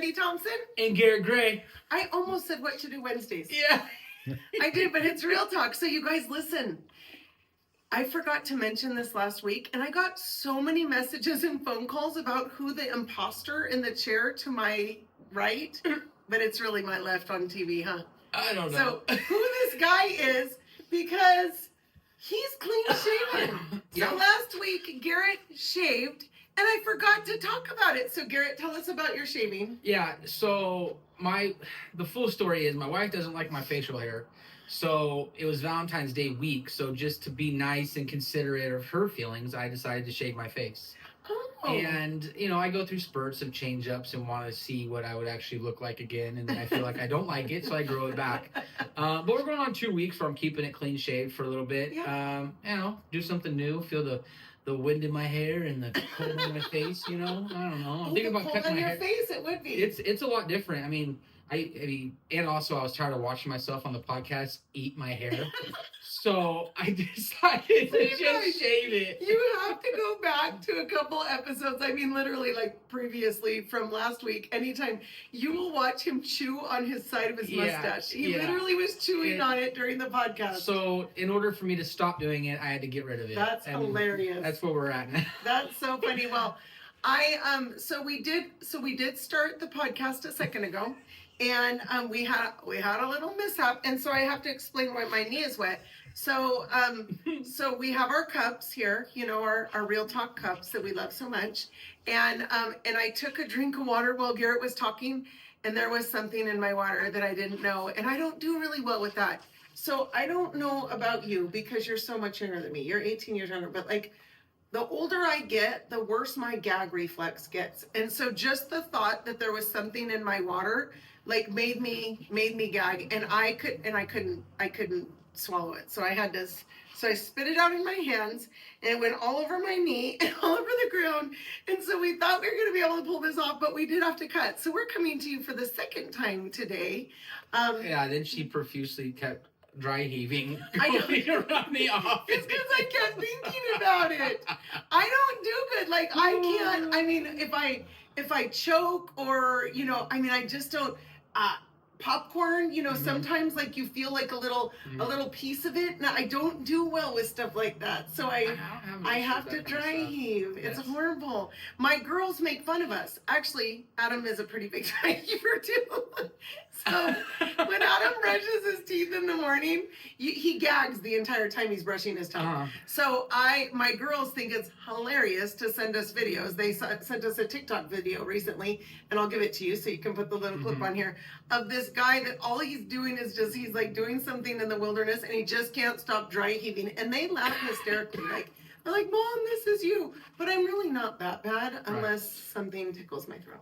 Sandy Thompson. And Garrett Gray. I almost said what to do Wednesdays. Yeah. I did, but it's real talk. So you guys listen. I forgot to mention this last week, and I got so many messages and phone calls about who the imposter in the chair to my right, but it's really my left on TV, huh? I don't know. So who this guy is, because he's clean shaven. Yeah. So last week, Garrett shaved, and I forgot to talk about it. So Garrett, tell us about your shaving. Yeah, so the full story is my wife doesn't like my facial hair. So it was Valentine's Day week. So just to be nice and considerate of her feelings, I decided to shave my face. Oh. And, you know, I go through spurts of change ups and want to see what I would actually look like again. And then I feel like I don't like it, so I grow it back. But we're going on 2 weeks where I'm keeping it clean shaved for a little bit. Yeah. You know, do something new, feel the wind in my hair and the cold in my face, you know? I don't know. I'm thinking about cutting my hair. On your face, it would be. It's a lot different. I mean, and also I was tired of watching myself on the podcast eat my hair. So I decided to just shave it. You have to go back to a couple episodes. I mean, literally, like previously from last week. Anytime you will watch him chew on his side of his mustache. He literally was chewing on it during the podcast. So in order for me to stop doing it, I had to get rid of it. That's hilarious. That's where we're at now. That's so funny. Well, so we did start the podcast a second ago. And we had a little mishap, and so I have to explain why my knee is wet. So so we have our cups here, you know, our Real Talk cups that we love so much. And I took a drink of water while Garrett was talking, and there was something in my water that I didn't know, and I don't do really well with that. So I don't know about you because you're so much younger than me. You're 18 years younger, but like the older I get, the worse my gag reflex gets. And so just the thought that there was something in my water like made me gag, and I couldn't swallow it. So I spit it out in my hands, and it went all over my knee and all over the ground. And so we thought we were going to be able to pull this off, but we did have to cut. So we're coming to you for the second time today. Then she profusely kept dry heaving going around the office. It's because I kept thinking about it. I don't do good. Like I can't. I mean, if I choke or I just don't. Popcorn, sometimes like you feel like a little piece of it. Now I don't do well with stuff like that, so I have to dry heave. It's horrible. My girls make fun of us. Actually, Adam is a pretty big dry heaver too. So when Adam brushes his teeth in the morning, he gags the entire time he's brushing his teeth. So my girls think it's hilarious to send us videos. They sent us a TikTok video recently, and I'll give it to you so you can put the little clip on here of this guy that all he's doing is he's like doing something in the wilderness and he just can't stop dry heaving, and they laugh hysterically. They're like, Mom, this is you. But I'm really not that bad unless something tickles my throat.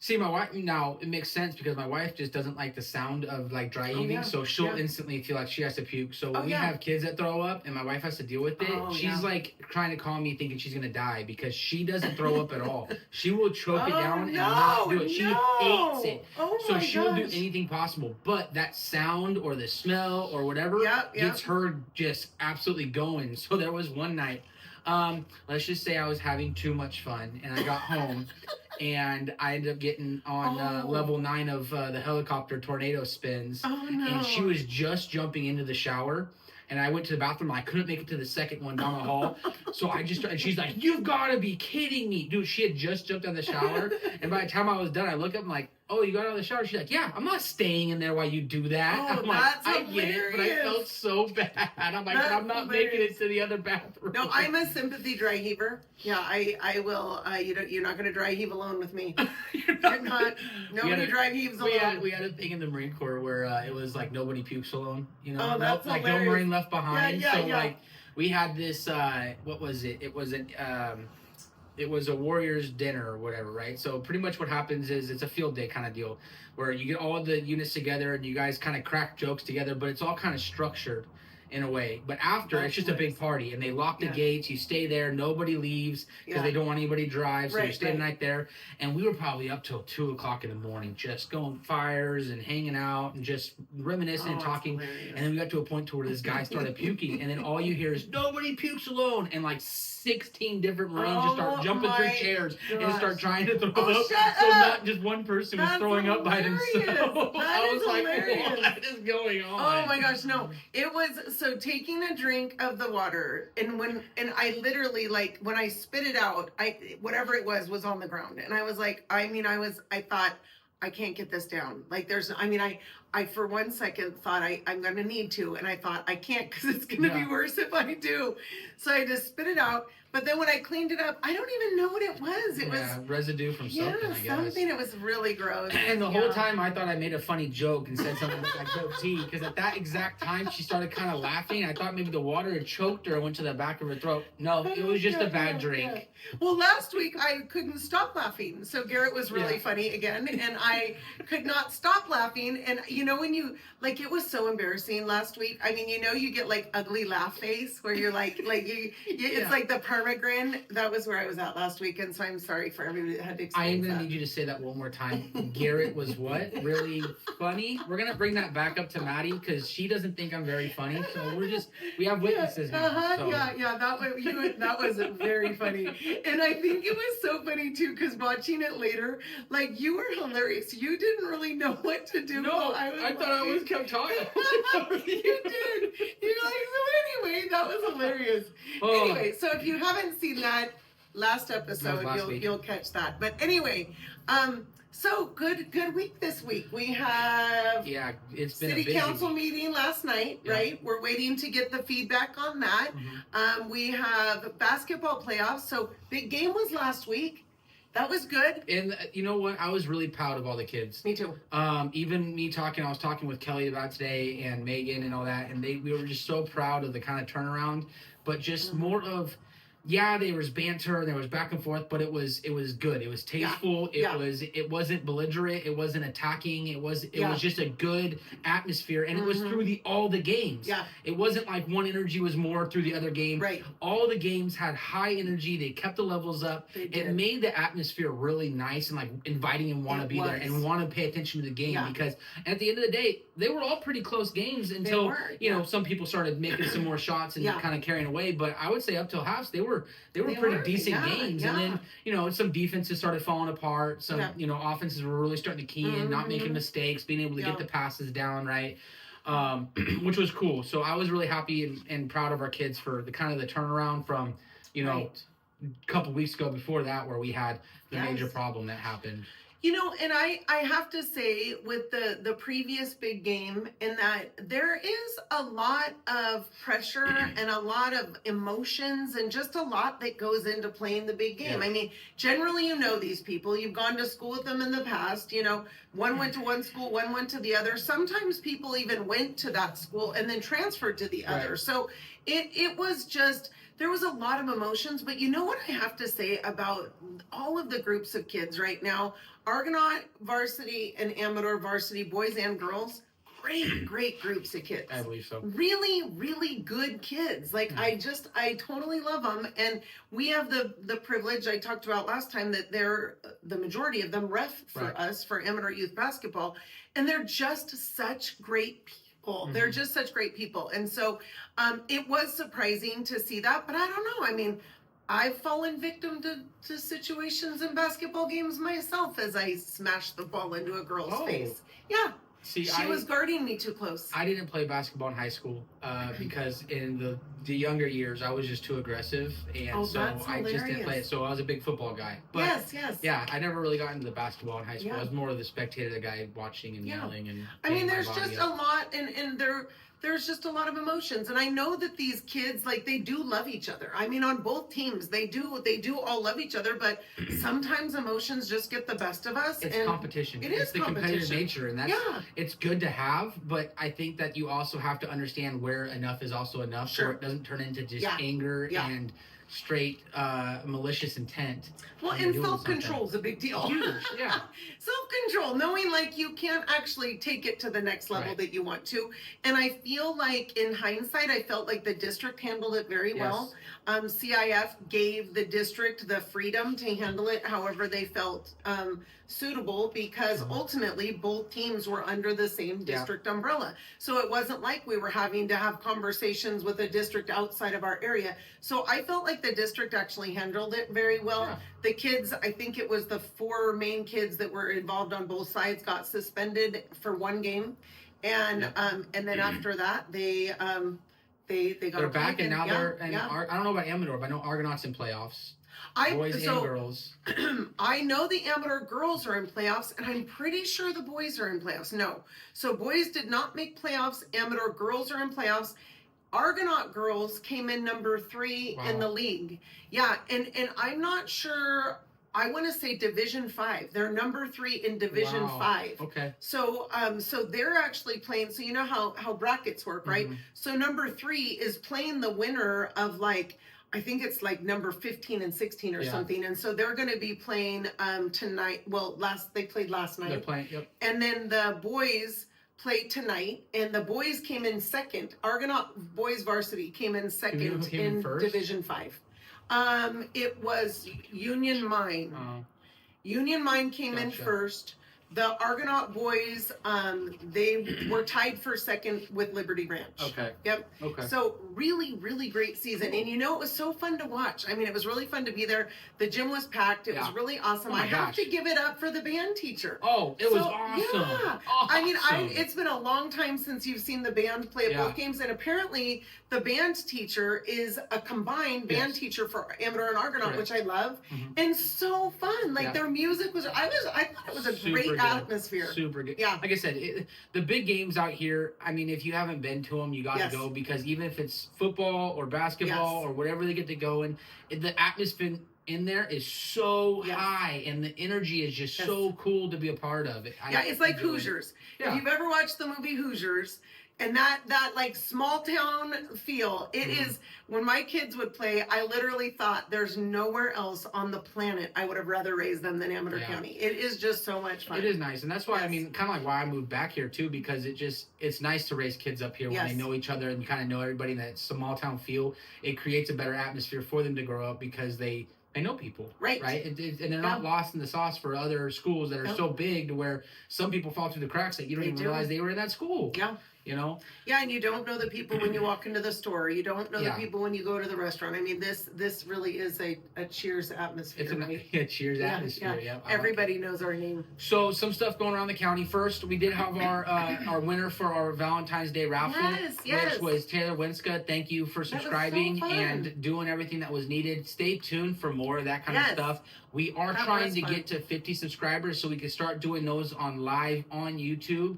See, my wife, now it makes sense because my wife just doesn't like the sound of like dry heaving, so she'll instantly feel like she has to puke. So when we have kids that throw up and my wife has to deal with it, she's like trying to call me thinking she's gonna die because she doesn't throw up at all. She will choke it down and not do it. She hates it. So she'll do anything possible, but that sound or the smell or whatever gets her just absolutely going. So there was one night, let's just say I was having too much fun and I got home. And I ended up getting on level 9 of the helicopter tornado spins. And she was just jumping into the shower. And I went to the bathroom. I couldn't make it to the second one down the hall. So and she's like, "You've got to be kidding me." Dude, she had just jumped out of the shower. And by the time I was done, I look up and like, "Oh, you got out of the shower?" She's like, "Yeah, I'm not staying in there while you do that." I'm like, I get it, but I felt so bad. I'm like, I'm not making it to the other bathroom. No, I'm a sympathy dry heaver. Yeah, I will. You're not going to dry heave alone with me. You're not. Nobody dry heaves alone. We had a thing in the Marine Corps where it was like nobody pukes alone. You know, oh, that's like hilarious. no Marine left behind. Like we had this. What was it? It was it was a Warriors dinner or whatever, right? So pretty much what happens is it's a field day kind of deal where you get all the units together and you guys kind of crack jokes together, but it's all kind of structured in a way. But after, it's just a big party and they lock the gates. You stay there. Nobody leaves because they don't want anybody to drive. So you stay the night there. And we were probably up till 2 o'clock in the morning, just going fires and hanging out and just reminiscing and talking. And then we got to a point to where this guy started puking. And then all you hear is, "Nobody pukes alone." And like 6 16 different Marines just start jumping through chairs and start trying to throw up. Shut so up. not just one person was throwing up by themselves. I was hilarious. like, what is going on? Oh my gosh, no. It was so taking a drink of the water, and I literally, like, when I spit it out, whatever it was on the ground. And I was like, I thought, I can't get this down. Like, I for 1 second thought I'm going to need to. And I thought, I can't, because it's going to be worse if I do. So I just spit it out. But then when I cleaned it up, I don't even know what it was. It was residue from something, I guess. Something. It was really gross. And the whole time I thought I made a funny joke and said something like goatee, because at that exact time she started kind of laughing. I thought maybe the water had choked her and went to the back of her throat. No, it was just a bad drink. Yeah. Well, last week I couldn't stop laughing. So Garrett was really funny again, and I could not stop laughing. And you know, when you, like, it was so embarrassing last week. I mean, you know, you get like ugly laugh face where you're like it's like the permagrin. That was where I was at last week, and so I'm sorry for everybody that had to experience I am gonna need you to say that one more time. Garrett was what? Really funny? We're gonna bring that back up to Maddie, because she doesn't think I'm very funny. So we have witnesses now. So. Yeah, that was very funny. And I think it was so funny too, because watching it later, like, you were hilarious. You didn't really know what to do. No, I thought I always kept talking. You did. You're like, so anyway, that was hilarious. Anyway, so if you haven't seen that last episode, you'll catch that. But anyway, so good week this week. We have it's been city a busy council meeting last night, right? We're waiting to get the feedback on that. Mm-hmm. We have basketball playoffs. So big game was last week. That was good. And you know what? I was really proud of all the kids. Me too. Even me I was talking with Kelly about today and Megan and all that, and we were just so proud of the kind of turnaround, but just more of, there was banter and there was back and forth, but it was good. It was tasteful. It wasn't belligerent. It wasn't attacking. It was just a good atmosphere, and it was through all the games. Yeah. It wasn't like one energy was more through the other game. Right. All the games had high energy. They kept the levels up. It made the atmosphere really nice and like inviting and want to be there and want to pay attention to the game, because at the end of the day, they were all pretty close games until some people started making some more shots and kind of carrying away. But I would say up till halves, they were pretty decent games. And then, some defenses started falling apart. Some, offenses were really starting to key in, not making mistakes, being able to get the passes down, right? Which was cool. So I was really happy and proud of our kids for the kind of the turnaround from, a couple weeks ago before that, where we had the major problem that happened. And I have to say, with the previous big game, in that there is a lot of pressure and a lot of emotions and just a lot that goes into playing the big game. Yeah. I mean, generally, these people. You've gone to school with them in the past. One went to one school, one went to the other. Sometimes people even went to that school and then transferred to the other. So it was just... There was a lot of emotions, but you know what I have to say about all of the groups of kids right now? Argonaut varsity and Amador varsity, boys and girls, great groups of kids. I believe so. Really, really good kids. Like, I totally love them. And we have the privilege I talked about last time that the majority of them ref for us for Amador youth basketball. And they're just such great people. They're just such great people. And so it was surprising to see that, but I don't know. I mean, I've fallen victim to situations in basketball games myself as I smashed the ball into a girl's face. Yeah. See, she was guarding me too close. I didn't play basketball in high school because in the younger years I was just too aggressive, and so I just didn't play it. So I was a big football guy. But yes. Yeah, I never really got into the basketball in high school. I was more of the spectator, the guy watching and yelling and. I mean, there's just a lot, and there's just a lot of emotions, and I know that these kids, like, they do love each other. I mean, on both teams, they do all love each other, but sometimes emotions just get the best of us. It's competition. It's the competitive nature, and that's it's good to have, but I think that you also have to understand where enough is also enough, so it doesn't turn into just anger and straight malicious intent. Well, and self-control is a big deal. Huge, yeah. Self-control, knowing like you can't actually take it to the next level that you want to. And I feel like in hindsight, I felt like the district handled it very well. CIF gave the district the freedom to handle it however they felt suitable, because ultimately both teams were under the same district umbrella. So it wasn't like we were having to have conversations with a district outside of our area. So I felt like like the district actually handled it very well. Yeah. The kids, I think it was the 4 main kids that were involved on both sides got suspended for 1 game, and then after that they got they're back, and now they're I don't know about Amador, but I know Argonauts in playoffs. Boys and girls. I know the Amador girls are in playoffs, and I'm pretty sure the boys are in playoffs. No, so boys did not make playoffs. Amador girls are in playoffs. Argonaut girls came in number 3 in the league. Yeah, and I'm not sure. I want to say Division 5. They're number 3 in Division 5. Okay. So so they're actually playing. So you know how brackets work, right? Mm-hmm. So number 3 is playing the winner of, like, I think it's like number 15 and 16 or something. And so they're going to be playing tonight. Well, they played last night. They're playing. Yep. And then the boys played tonight, and the boys came in second. Argonaut boys varsity came in second in Division 5. It was Union Mine. Union Mine came in first. The Argonaut boys, they were tied for second with Liberty Ranch. Okay. Yep. Okay. So really, really great season. And it was so fun to watch. I mean, it was really fun to be there. The gym was packed. It was really awesome. I have to give it up for the band teacher. Oh, it was awesome. Yeah. Awesome. I mean, it's been a long time since you've seen the band play at both games. And apparently the band teacher is a combined band teacher for Amador and Argonaut, which I love. Mm-hmm. And so fun. Like their music was, I thought it was a great atmosphere. Super good. Yeah. Like I said, the big games out here, I mean, if you haven't been to them, you got to go, because even if it's football or basketball or whatever they get to go in, the atmosphere in there is so high, and the energy is just so cool to be a part of it. It's like Hoosiers. If you've ever watched the movie Hoosiers, and that like small town feel, it is, when my kids would play, I literally thought there's nowhere else on the planet I would have rather raised them than Amador County. It is just so much fun. It is nice. And that's why, I mean, kind of like why I moved back here too, because it's nice to raise kids up here when they know each other and you kind of know everybody, and that small town feel. It creates a better atmosphere for them to grow up because they know people, right? And they're not lost in the sauce for other schools that are so big to where some people fall through the cracks that you don't even realize they were in that school. Yeah. You know? Yeah, and you don't know the people when you walk into the store. You don't know the people when you go to the restaurant. I mean, this really is a Cheers atmosphere. It's a Cheers atmosphere. Yeah. Everybody knows our name. So some stuff going around the county. First, we did have our winner for our Valentine's Day raffle, which was Taylor Winska. Thank you for subscribing and doing everything that was needed. Stay tuned for more of that kind of stuff. We are trying to get to 50 subscribers so we can start doing those live on YouTube.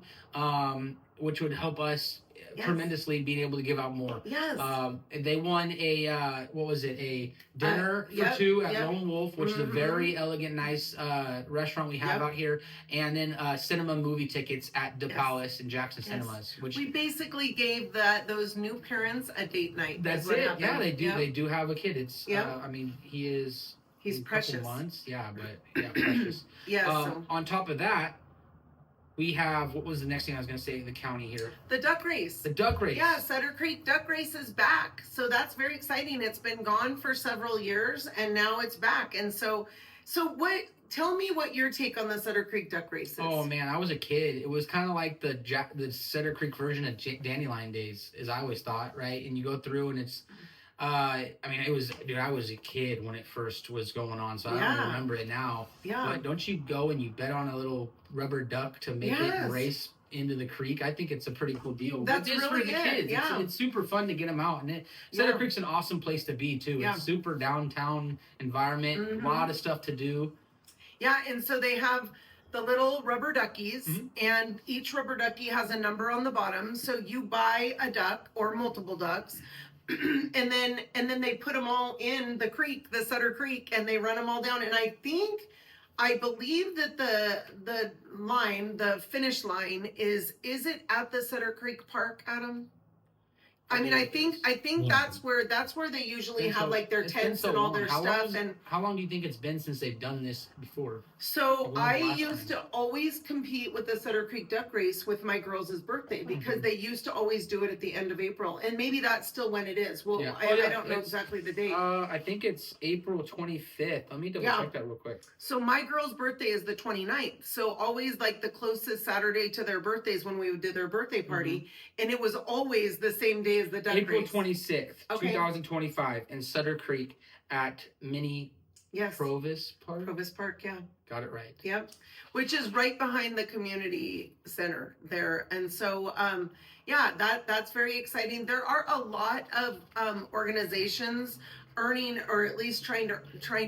Which would help us tremendously being able to give out more. Yes. They won a dinner for 2 at Lone Wolf, which is a very elegant, nice restaurant we have out here, and then cinema movie tickets at De Palace and Jackson Cinemas. Which we basically gave those new parents a date night. That's it. Happened. Yeah, they do. Yep. They do have a kid. It's I mean, he's precious. Months. Yeah, but precious. On top of that, we have, what was the next thing I was going to say in the county here? The duck race. The duck race. Yeah, Sutter Creek Duck Race is back. So that's very exciting. It's been gone for several years, and now it's back. And so tell me what your take on the Sutter Creek Duck Race is. Oh, man, I was a kid. It was kind of like the Sutter Creek version of Dandelion Days, as I always thought, right? And you go through, and it's... I mean, I was a kid when it first was going on, so I don't remember it now. Yeah. But don't you go and you bet on a little rubber duck to make it race into the creek? I think it's a pretty cool deal. That's really for the kids. Yeah. It's super fun to get them out. And Sutter Creek's an awesome place to be, too. Yeah. It's super downtown environment, a lot of stuff to do. Yeah, and so they have the little rubber duckies, and each rubber ducky has a number on the bottom. So you buy a duck or multiple ducks, and then they put them all in the creek, the Sutter Creek, and they run them all down. And I believe that the finish line is it at the Sutter Creek Park, Adam? I mean, I think that's where they usually have like their tents and all their stuff. And how long do you think it's been since they've done this before? So I used to always compete with the Sutter Creek Duck Race with my girls' birthday, because they used to always do it at the end of April, and maybe that's still when it is. Well, I don't know exactly the date. I think it's April 25th. Let me double check that real quick. So my girl's birthday is the 29th. So always like the closest Saturday to their birthdays when we would do their birthday party, and it was always the same day is the duck April race? 26th, 2025 in Sutter Creek at Mini Provis Park. Provis Park, yeah. Got it right. Yep. Which is right behind the community center there. And so, yeah, that's very exciting. There are a lot of organizations earning or at least trying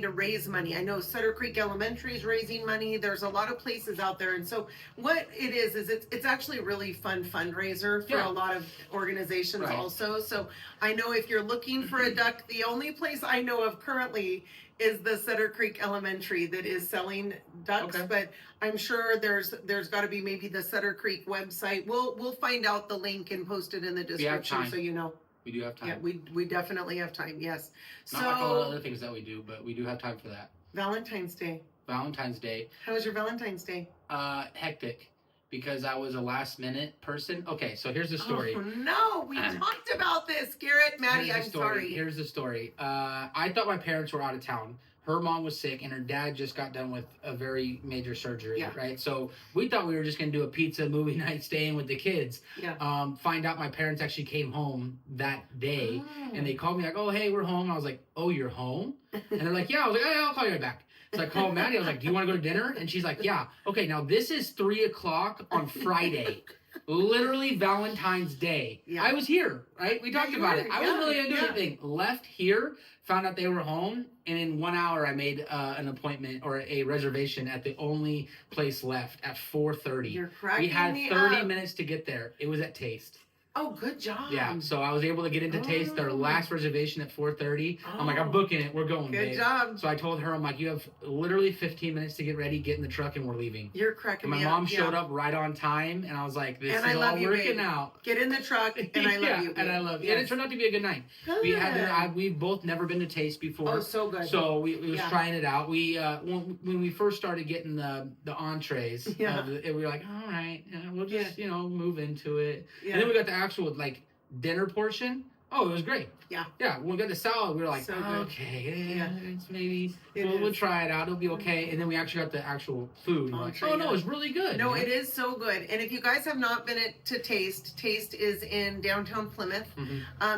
to raise money. I know Sutter Creek Elementary is raising money. There's a lot of places out there. And so what it is it's actually a really fun fundraiser for a lot of organizations also. So I know if you're looking for a duck, the only place I know of currently is the Sutter Creek Elementary that is selling ducks, but I'm sure there's got to be maybe the Sutter Creek website. We'll find out the link and post it in the description so you know. We do have time. Yeah, we definitely have time. Yes. Not like all the other things that we do, but we do have time for that. Valentine's Day. Valentine's Day. How was your Valentine's Day? Hectic. Because I was a last minute person. Okay, so here's the story. Oh no, we talked about this, Garrett. Maddie, I'm sorry. Here's the story. I thought my parents were out of town. Her mom was sick and her dad just got done with a very major surgery, right? So we thought we were just gonna do a pizza movie night staying with the kids. Find out my parents actually came home that day and they called me like, oh, hey, we're home. I was like, oh, you're home? And they're like, yeah. I was like, hey, I'll call you right back. So I called Maddie. I was like, do you want to go to dinner? And she's like, yeah. Okay, now this is 3:00 on Friday. Literally Valentine's Day. Yeah. I was here, right? We talked about it. I wasn't really going to do anything. Left here, found out they were home, and in 1 hour I made an appointment or a reservation at the only place left at 4:30. You're cracking me up. We had 30 minutes to get there. It was at Taste. Oh, good job. Yeah, so I was able to get into Taste, their last reservation at 4:30. I'm like, I'm booking it. We're going, Good job. So I told her, I'm like, you have literally 15 minutes to get ready, get in the truck, and we're leaving. You're cracking me up. My mom showed up right on time, and I was like, this is all working out. Get in the truck, and I love you, babe. And I love you. And it turned out to be a good night. Good. We've both never been to Taste before. Oh, so good. So we was trying it out. We when we first started getting the entrees, we were like, all right, we'll just, move into it. And then we got the actual, like, dinner portion. Oh, it was great. Yeah. When we got the salad, we were like, okay, it's maybe we'll try it out. It'll be okay. And then we actually got the actual food. No, it's really good. No, it is so good. And if you guys have not been to Taste is in downtown Plymouth.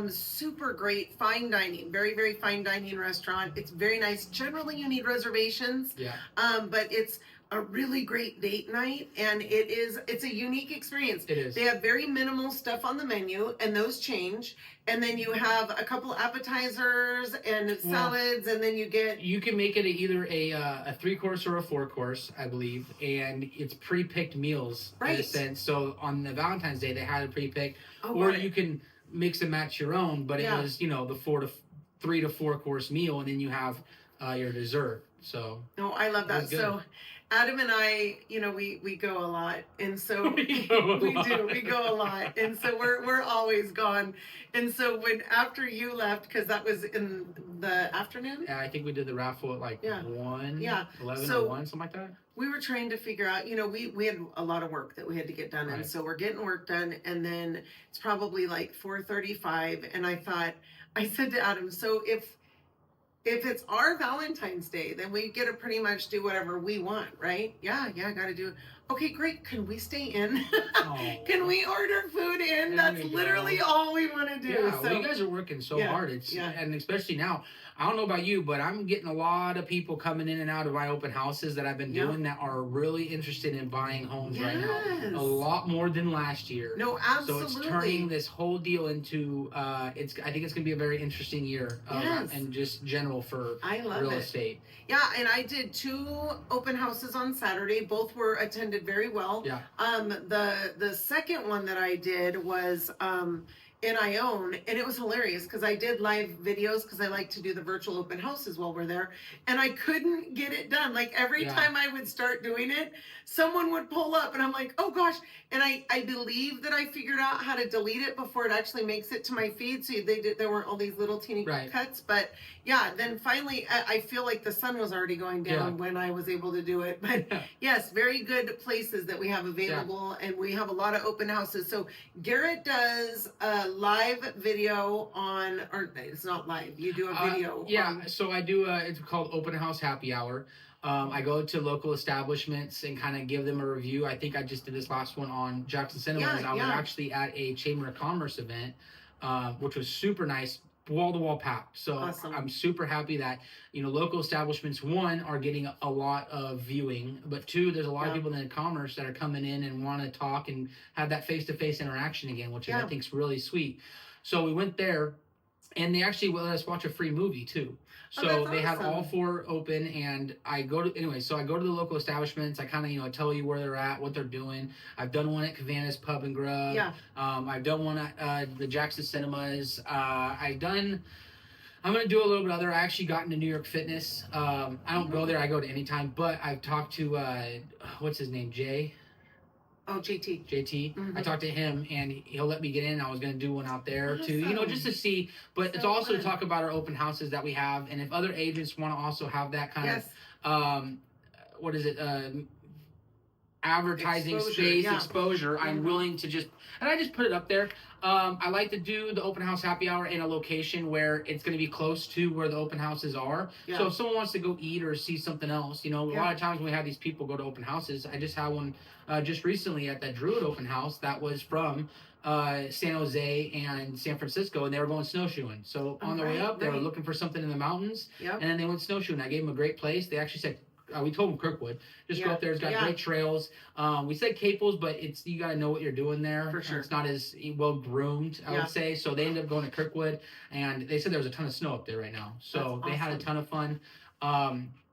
Super great fine dining, very, very fine dining restaurant. It's very nice. Generally, you need reservations. But it's a really great date night, and it's a unique experience. It is. They have very minimal stuff on the menu, and those change. And then you have a couple appetizers and salads, and then you can make it either a 3-course or a 4-course, I believe, and it's pre-picked meals in a sense. So on the Valentine's Day, they had it pre-picked, or you can mix and match your own. But it was the 3 to 4 course meal, and then you have your dessert. So I love that. So Adam and I, we go a lot, and so we go a lot, and so we're always gone. And so after you left, because that was in the afternoon. Yeah, I think we did the raffle at 1. 11 so or 1, something like that. We were trying to figure out, we had a lot of work that we had to get done, and so we're getting work done, and then it's probably like 4:35, and I said to Adam, so if it's our Valentine's Day, then we get to pretty much do whatever we want, right? Yeah, got to do it. Okay, great. Can we stay in? Can we order food in? That's literally all we want to do. Yeah, so, you guys are working so hard. And especially now, I don't know about you, but I'm getting a lot of people coming in and out of my open houses that I've been doing that are really interested in buying homes right now. A lot more than last year. No, absolutely. So it's turning this whole deal into, I think it's going to be a very interesting year. And just general for real estate. Yeah, and I did 2 open houses on Saturday. Both were attended very well. Yeah. The second one that I did was in Ione, and it was hilarious because I did live videos because I like to do the virtual open houses while we're there, and I couldn't get it done. Like every time I would start doing it, someone would pull up, and I'm like, oh gosh. And I believe that I figured out how to delete it before it actually makes it to my feed. So there weren't all these little teeny cuts, but then finally I feel like the sun was already going down when I was able to do it. But yes, very good places that we have available, and we have a lot of open houses. So Garrett does a live video or it's not live. You do a video. So I do. It's called Open House Happy Hour. I go to local establishments and kind of give them a review. I think I just did this last one on Jackson Cinemas. I was actually at a Chamber of Commerce event which was super nice. Wall to wall packed. So awesome. I'm super happy that, local establishments, one, are getting a lot of viewing, but two, there's a lot of people in the commerce that are coming in and want to talk and have that face-to-face interaction again, which I think is really sweet. So we went there, and they actually let us watch a free movie too. So they had all 4 open, and I go to the local establishments. I kind of, tell you where they're at, what they're doing. I've done one at Cavanna's Pub and Grub. Yeah. I've done one at the Jackson Cinemas. I'm going to do a little bit other. I actually got into New York Fitness. I don't go there. I go to Anytime. But I've talked to, what's his name, Jay? Oh, JT. I talked to him, and he'll let me get in. I was going to do one out there too, just to see. But it's also to talk about our open houses that we have, and if other agents want to also have that kind of, what is it, advertising exposure. I'm willing to I just put it up there. I like to do the open house happy hour in a location where it's going to be close to where the open houses are. Yeah. So if someone wants to go eat or see something else, a lot of times when we have these people go to open houses, I just had one just recently at that Druid open house that was from San Jose and San Francisco, and they were going snowshoeing. So on their way up, they were looking for something in the mountains, and then they went snowshoeing. I gave them a great place. They actually said, we told them Kirkwood. Just go up there. It's got great trails. We said Caples, but you got to know what you're doing there. For sure. It's not as well groomed, I would say. So they ended up going to Kirkwood, and they said there was a ton of snow up there right now. So they had a ton of fun.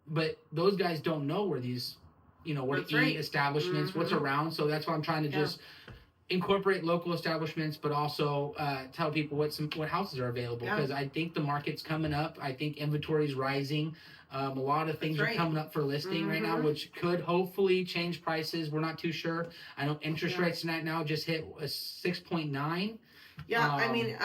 But those guys don't know where these, where to eat establishments, what's around. So that's why I'm trying to just incorporate local establishments, but also tell people what houses are available, because I think the market's coming up. I think inventory is rising. A lot of things are coming up for listing right now, which could hopefully change prices. We're not too sure. I know interest rates right now just hit a 6.9. Yeah, I mean,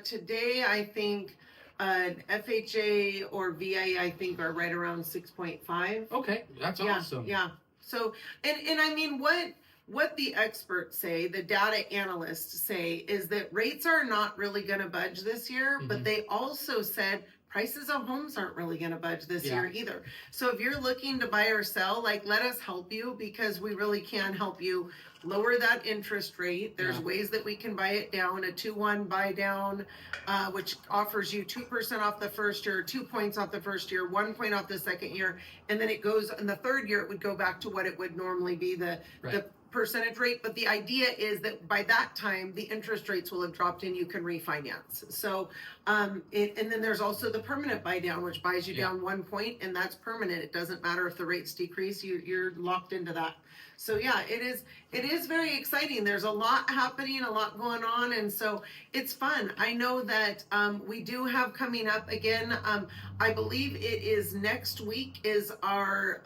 today I think FHA or VA, I think, are right around 6.5. Okay, that's awesome. Yeah. So, and I mean, what the experts say, the data analysts say, is that rates are not really going to budge this year, but they also said prices of homes aren't really going to budge this year either. So if you're looking to buy or sell, let us help you, because we really can help you lower that interest rate. There's ways that we can buy it down, a 2-1 buy down, which offers you 2% off the first year, 2 points off the first year, 1 point off the second year. And then it goes in the third year, it would go back to what it would normally be, the percentage rate. But the idea is that by that time the interest rates will have dropped and you can refinance. So and then there's also the permanent buy down, which buys you down 1 point, and that's permanent. It doesn't matter if the rates decrease, you're locked into that. So it is very exciting. There's a lot happening, a lot going on, and so it's fun. I know that we do have coming up again. I believe it is next week is our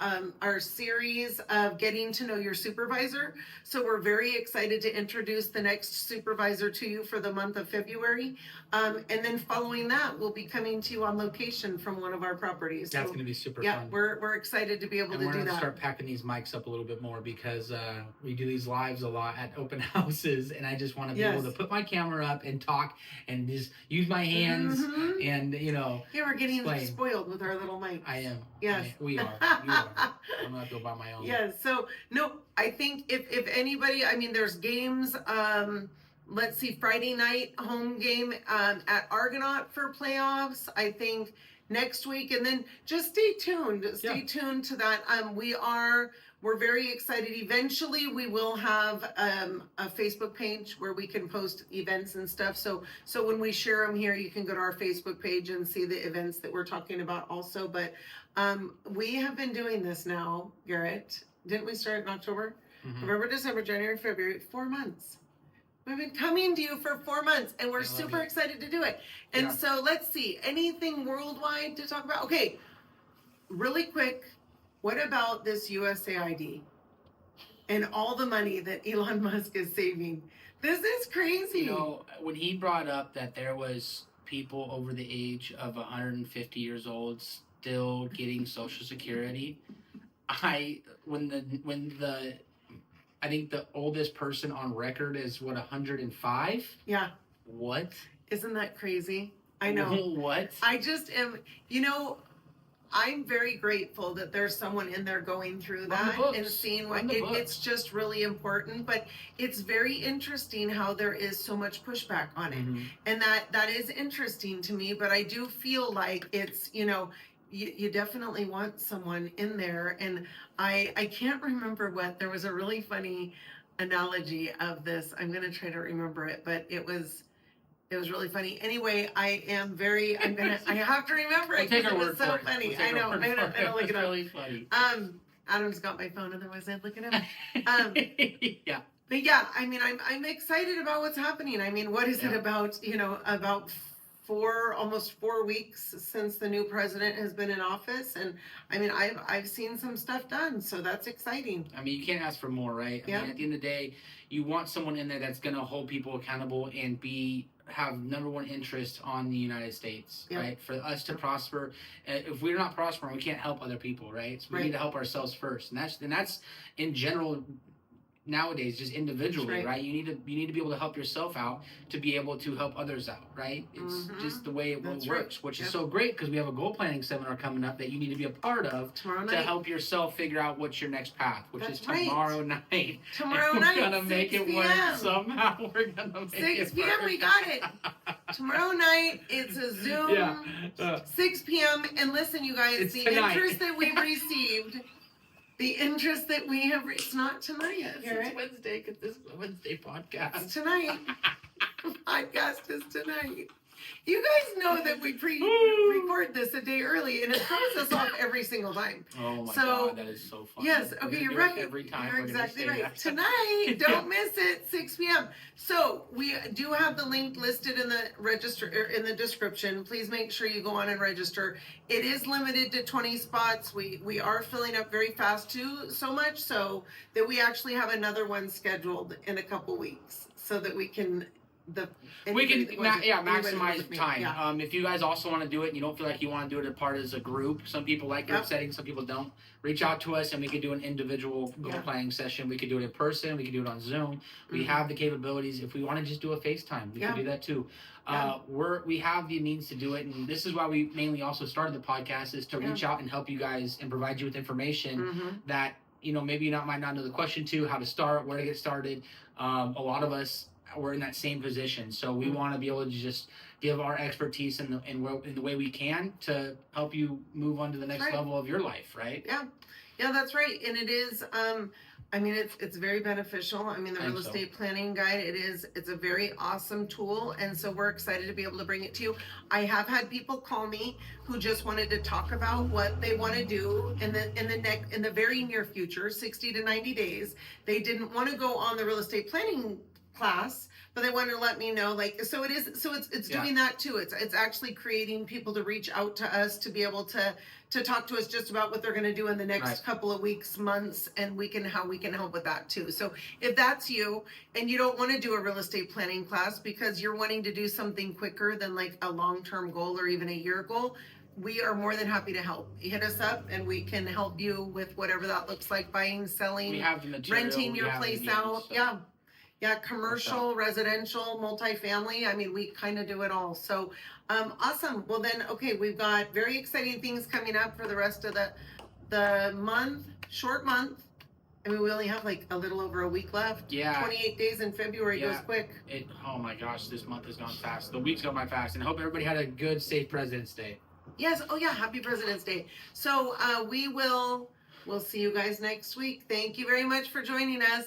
series of getting to know your supervisor. So we're very excited to introduce the next supervisor to you for the month of February. And then following that, we'll be coming to you on location from one of our properties. That's going to be super fun. Yeah, we're excited to be able to do that. We're going to start packing these mics up a little bit more, because we do these lives a lot at open houses, and I just want to be able to put my camera up and talk and just use my hands and, Yeah, we're getting spoiled with our little mics. I am. Yes. We are. You are. I'm going to have to go buy my own. Yes. So, no, I think if anybody, I mean, there's games, let's see, Friday night home game at Argonaut for playoffs, I think next week. And then just stay tuned. Stay tuned to that. We're very excited. Eventually, we will have a Facebook page where we can post events and stuff. So when we share them here, you can go to our Facebook page and see the events that we're talking about also. But we have been doing this now, Garrett. Didn't we start in October? November, December, January, February, 4 months. We've been coming to you for 4 months, and we're super excited to do it. And so let's see, anything worldwide to talk about? Okay, really quick. What about this USAID and all the money that Elon Musk is saving? This is crazy. When he brought up that there was people over the age of 150 years old still getting Social Security, I think the oldest person on record is 105. Yeah. What? Isn't that crazy? I know. What? I just am. I'm very grateful that there's someone in there going through that and seeing what it's just really important. But it's very interesting how there is so much pushback on it, and that is interesting to me. But I do feel like it's, you definitely want someone in there. And I can't remember what, there was a really funny analogy of this. I'm going to try to remember it, but it was really funny. Anyway, I have to remember it because it was so funny. I know, look it up. Really funny. Adam's got my phone, otherwise I'd look it up. Yeah. But yeah, I mean, I'm excited about what's happening. I mean, what is it about, about almost 4 weeks since the new president has been in office, and I mean, I've seen some stuff done, so that's exciting. I mean, you can't ask for more, right? I mean, at the end of the day, you want someone in there that's going to hold people accountable and have number one interest on the United States, right? For us to prosper. If we're not prospering, we can't help other people, right? So we need to help ourselves first, and that's in general. Nowadays, just individually, right? You need to be able to help yourself out to be able to help others out, right? It's just the way it works, which is so great because we have a goal planning seminar coming up that you need to be a part of to help yourself figure out what's your next path, which is tomorrow night. Tomorrow night, we're gonna make it work somehow. We're gonna make 6 p.m. We got it. Tomorrow night, it's a Zoom. 6 p.m. And listen, you guys, the interest that we've received. The interest that we have, it's not tonight. It's Wednesday, because this is a Wednesday podcast. It's tonight. Podcast is tonight. You guys know that we record this a day early, and it throws us off every single time. Oh my God, that is so funny. Yes, okay, you're right. Every time you're exactly right. Tonight, don't miss it, 6 p.m. So we do have the link listed in the in the description. Please make sure you go on and register. It is limited to 20 spots. We are filling up very fast too, so much so that we actually have another one scheduled in a couple weeks, so that we can. Maximize time. If you guys also want to do it and you don't feel like you want to do it apart as a group, some people like group settings, some people don't, reach out to us and we could do an individual goal planning session. We could do it in person, we could do it on Zoom. We have the capabilities. If we want to just do a FaceTime, we can do that too. We have the means to do it, and this is why we mainly also started the podcast, is to reach out and help you guys and provide you with information that maybe you might not know the question to, how to start, where to get started. A lot of us, we're in that same position, so we want to be able to just give our expertise in the way we can to help you move on to the next level of your life, right? Yeah, that's right. And it is I mean, it's very beneficial. I mean, the real estate planning guide, it's a very awesome tool, and so we're excited to be able to bring it to you. I have had people call me who just wanted to talk about what they want to do in the very near future, 60 to 90 days. They didn't want to go on the real estate planning class, but they wanted to let me know, it's doing that too. It's actually creating people to reach out to us to be able to talk to us just about what they're going to do in the next couple of weeks, months, and how we can help with that too. So if that's you and you don't want to do a real estate planning class because you're wanting to do something quicker than like a long-term goal or even a year goal, we are more than happy to help. Hit us up and we can help you with whatever that looks like: buying, selling, renting your place out. Yeah, commercial, residential, multifamily. I mean, we kind of do it all. So, awesome. Well then, okay, we've got very exciting things coming up for the rest of the month, short month. I mean, we only have like a little over a week left. 28 days in February goes quick. Oh my gosh, this month has gone fast. The week's gone by fast, and I hope everybody had a good, safe President's Day. Yes. Oh yeah, happy President's Day. So, we'll see you guys next week. Thank you very much for joining us.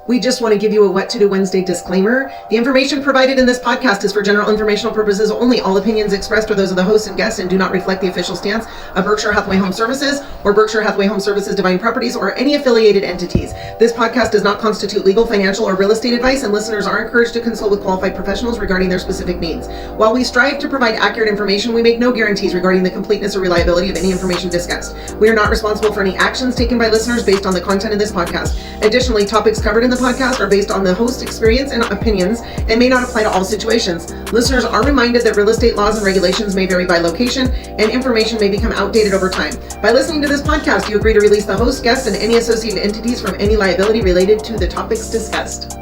We just want to give you a What to Do Wednesday disclaimer. The information provided in this podcast is for general informational purposes only. All opinions expressed are those of the host and guests and do not reflect the official stance of Berkshire Hathaway Home Services or Berkshire Hathaway Home Services Divine Properties or any affiliated entities. This podcast does not constitute legal, financial, or real estate advice, and listeners are encouraged to consult with qualified professionals regarding their specific needs. While we strive to provide accurate information, we make no guarantees regarding the completeness or reliability of any information discussed. We are not responsible for any actions taken by listeners based on the content of this podcast. Additionally, topics covered in the podcast are based on the host's experience and opinions and may not apply to all situations. Listeners are reminded that real estate laws and regulations may vary by location and information may become outdated over time. By listening to this podcast, you agree to release the host, guests, and any associated entities from any liability related to the topics discussed.